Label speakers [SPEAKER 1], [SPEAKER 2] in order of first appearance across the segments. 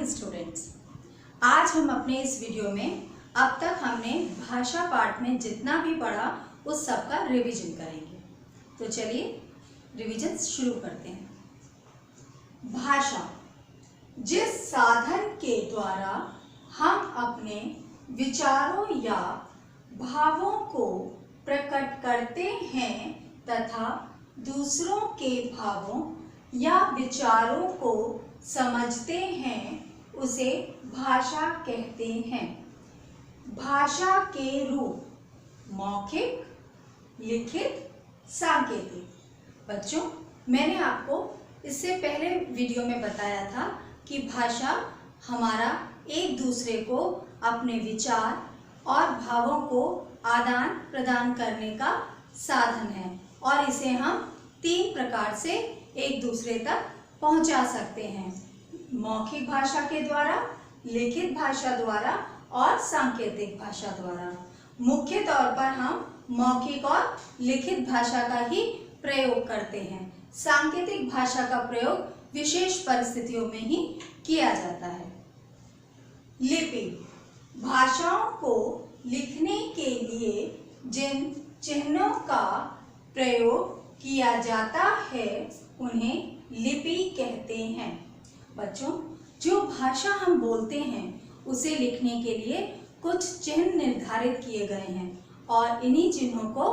[SPEAKER 1] Morning students. आज हम अपने इस वीडियो में अब तक हमने भाषा पाठ में जितना भी पढ़ा उस सब का रिवीजन करेंगे। तो चलिए रिवीजन शुरू करते हैं। भाषा जिस साधन के द्वारा हम अपने विचारों या भावों को प्रकट करते हैं तथा दूसरों के भावों या विचारों को समझते हैं, उसे भाषा कहते हैं। भाषा के रूप मौखिक, लिखित, सांकेतिक। बच्चों, मैंने आपको इससे पहले वीडियो में बताया था कि भाषा हमारा एक दूसरे को अपने विचार और भावों को आदान प्रदान करने का साधन है और इसे हम 3 प्रकार से एक दूसरे तक पहुंचा सकते हैं। मौखिक भाषा के द्वारा, लिखित भाषा द्वारा और सांकेतिक भाषा द्वारा। मुख्य तौर पर हम मौखिक और लिखित भाषा का ही प्रयोग करते हैं। सांकेतिक भाषा का प्रयोग विशेष परिस्थितियों में ही किया जाता है। लिपि भाषाओं को लिखने के लिए जिन चिन्हों का प्रयोग किया जाता है उन्हें लिपि कहते हैं। बच्चों, जो भाषा हम बोलते हैं उसे लिखने के लिए कुछ चिन्ह निर्धारित किए गए हैं और इन्हीं चिन्हों को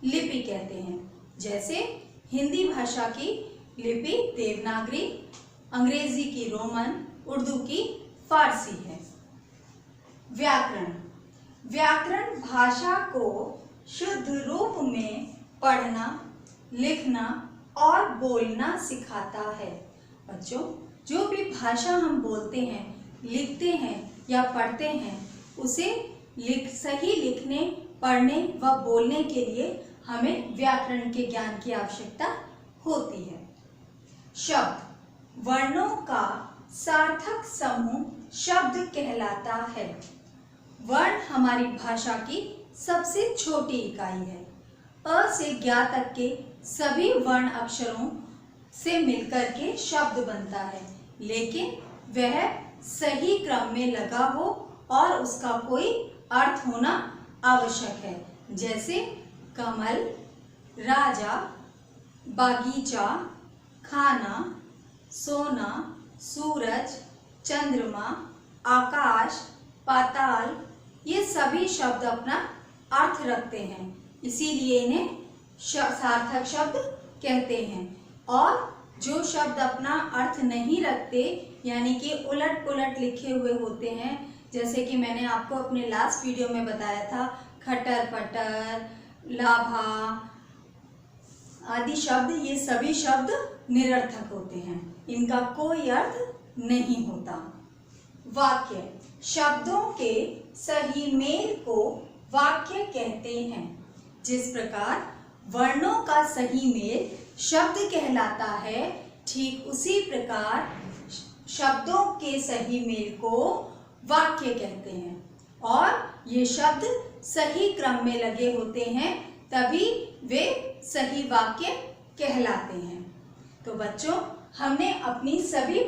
[SPEAKER 1] लिपि कहते हैं। जैसे हिंदी भाषा की लिपि देवनागरी, अंग्रेजी की रोमन, उर्दू की फारसी है। व्याकरण व्याकरण भाषा को शुद्ध रूप में पढ़ना, लिखना और बोलना सिखाता है। बच्चों, जो भी भाषा हम बोलते हैं, लिखते हैं या पढ़ते हैं, उसे सही लिखने, पढ़ने व बोलने के लिए हमें व्याकरण के ज्ञान की आवश्यकता होती है। शब्द वर्णों का सार्थक समूह शब्द कहलाता है। वर्ण हमारी भाषा की सबसे छोटी इकाई है। अ से ज्ञ तक के सभी वर्ण अक्षरों से मिलकर के शब्द बनता है, लेकिन वह सही क्रम में लगा हो और उसका कोई अर्थ होना आवश्यक है। जैसे कमल, राजा, बागीचा, खाना, सोना, सूरज, चंद्रमा, आकाश, पाताल, ये सभी शब्द अपना अर्थ रखते हैं, इसीलिए इन्हें सार्थक शब्द कहते हैं। और जो शब्द अपना अर्थ नहीं रखते, यानी कि उलट पुलट लिखे हुए होते हैं, जैसे कि मैंने आपको अपने लास्ट वीडियो में बताया था, खटर पटर, लाभा आदि शब्द, ये सभी शब्द निरर्थक होते हैं, इनका कोई अर्थ नहीं होता। वाक्य शब्दों के सही मेल को वाक्य कहते हैं। जिस प्रकार वर्णों का सही मेल शब्द कहलाता है, ठीक उसी प्रकार शब्दों के सही मेल को वाक्य कहते हैं। और ये शब्द सही क्रम में लगे होते हैं, तभी वे सही वाक्य कहलाते हैं। तो बच्चों, हमने अपनी सभी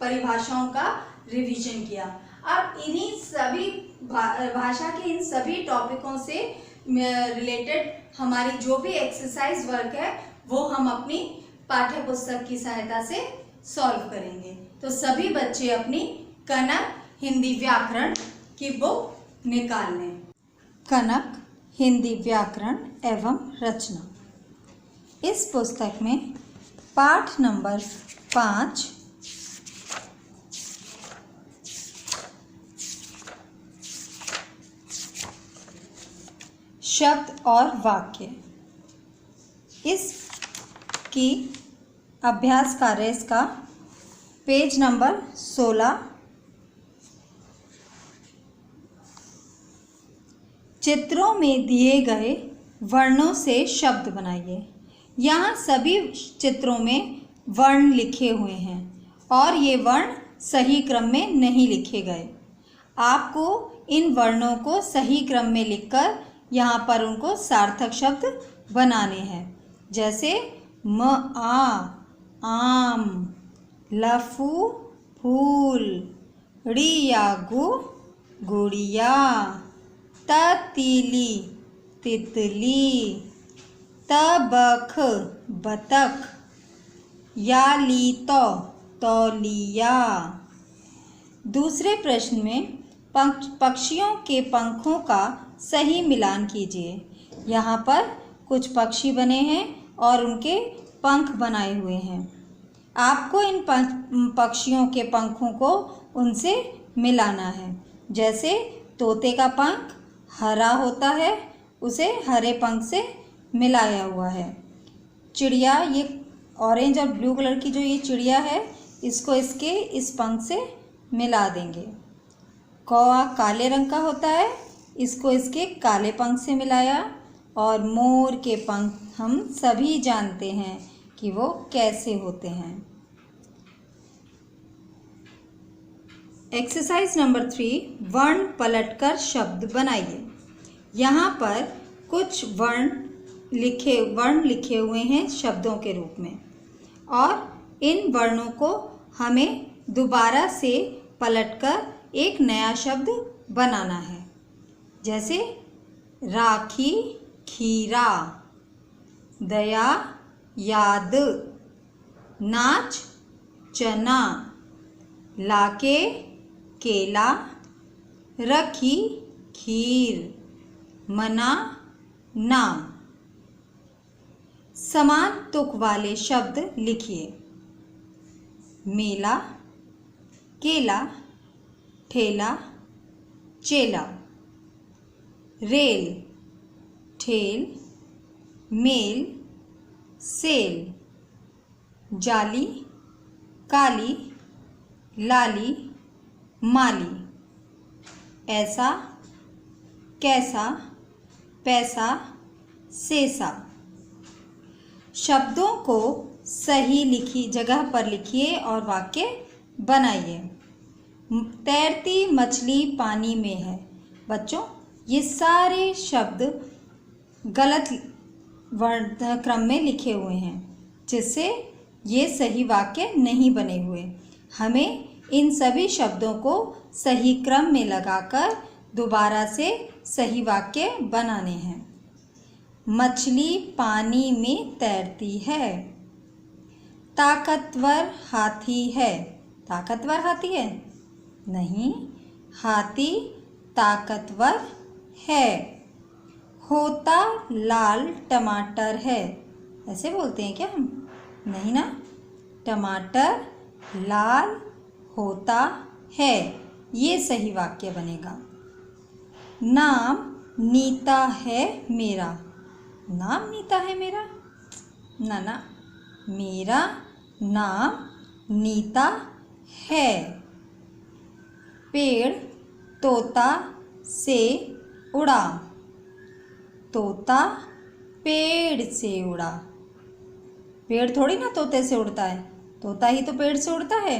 [SPEAKER 1] परिभाषाओं का रिवीजन किया। अब इन्हीं सभी भाषा के इन सभी टॉपिकों से रिलेटेड हमारी जो भी एक्सरसाइज वर्क है वो हम अपनी पाठ्य पुस्तक की सहायता से सॉल्व करेंगे। तो सभी बच्चे अपनी कनक हिंदी व्याकरण की बुक निकाल लें। कनक हिंदी व्याकरण एवं रचना। इस पुस्तक में पाठ नंबर 5 शब्द और वाक्य, इसकी अभ्यास कार्य इसका पेज नंबर 16। चित्रों में दिए गए वर्णों से शब्द बनाइए। यहाँ सभी चित्रों में वर्ण लिखे हुए हैं और ये वर्ण सही क्रम में नहीं लिखे गए। आपको इन वर्णों को सही क्रम में लिखकर यहाँ पर उनको सार्थक शब्द बनाने हैं। जैसे म आ, आम, लफू, फूल, ड़ियागु गुड़िया, तीली तितली, तबख बतख, यालीतो तौलिया। दूसरे प्रश्न में पक्षियों के पंखों का सही मिलान कीजिए। यहाँ पर कुछ पक्षी बने हैं और उनके पंख बनाए हुए हैं। आपको इन पक्षियों के पंखों को उनसे मिलाना है। जैसे तोते का पंख हरा होता है, उसे हरे पंख से मिलाया हुआ है। चिड़िया, ये ऑरेंज और ब्लू कलर की जो ये चिड़िया है, इसको इसके इस पंख से मिला देंगे। कौवा काले रंग का होता है, इसको इसके काले पंख से मिलाया। और मोर के पंख हम सभी जानते हैं कि वो कैसे होते हैं। एक्सरसाइज नंबर 3, वर्ण पलटकर शब्द बनाइए। यहाँ पर कुछ वर्ण लिखे हुए हैं शब्दों के रूप में, और इन वर्णों को हमें दोबारा से पलटकर एक नया शब्द बनाना है। जैसे राखी खीरा, दया याद, नाच चना, लाके केला, रखी खीर, मना नाम। समान तुक वाले शब्द लिखिए। मेला, केला, ठेला, चेला, रेल, ठेल, मेल, सेल, जाली, काली, लाली, माली, ऐसा, कैसा, पैसा, सेसा। शब्दों को सही लिखी जगह पर लिखिए और वाक्य बनाइए। तैरती मछली पानी में है। बच्चों, ये सारे शब्द गलत वर्ण क्रम में लिखे हुए हैं, जिससे ये सही वाक्य नहीं बने हुए। हमें इन सभी शब्दों को सही क्रम में लगाकर दोबारा से सही वाक्य बनाने हैं। मछली पानी में तैरती है। ताकतवर हाथी है। ताकतवर हाथी है? नहीं, हाथी ताकतवर है। होता लाल टमाटर है। ऐसे बोलते हैं क्या हम? नहीं ना, टमाटर लाल होता है, ये सही वाक्य बनेगा। नाम नीता है मेरा। नाम नीता है मेरा? ना ना, मेरा नाम नीता है। पेड़ तोता से उड़ा। तोता पेड़ से उड़ा। पेड़ थोड़ी ना तोते से उड़ता है, तोता ही तो पेड़ से उड़ता है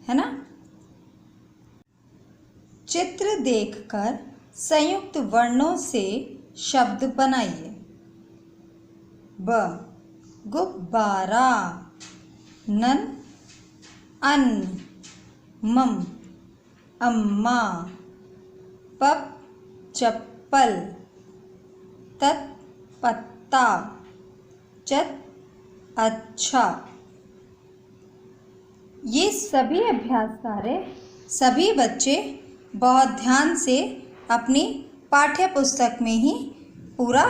[SPEAKER 1] ना। चित्र देखकर संयुक्त वर्णों से शब्द बनाइए। ब गुब्बारा, नन अन्न, मम अम्मा, पप चप्पल, तत् पत्ता, चत अच्छा। ये सभी अभ्यास कार्य सभी बच्चे बहुत ध्यान से अपनी पाठ्य पुस्तक में ही पूरा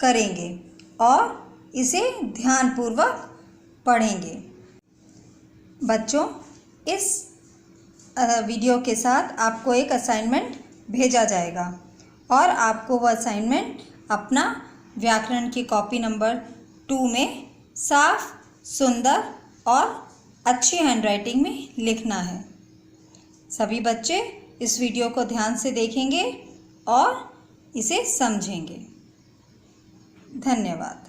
[SPEAKER 1] करेंगे और इसे ध्यानपूर्वक पढ़ेंगे। बच्चों, इस वीडियो के साथ आपको एक असाइनमेंट भेजा जाएगा और आपको वह असाइनमेंट अपना व्याकरण की कॉपी नंबर 2 में साफ, सुंदर और अच्छी हैंडराइटिंग में लिखना है। सभी बच्चे इस वीडियो को ध्यान से देखेंगे और इसे समझेंगे। धन्यवाद।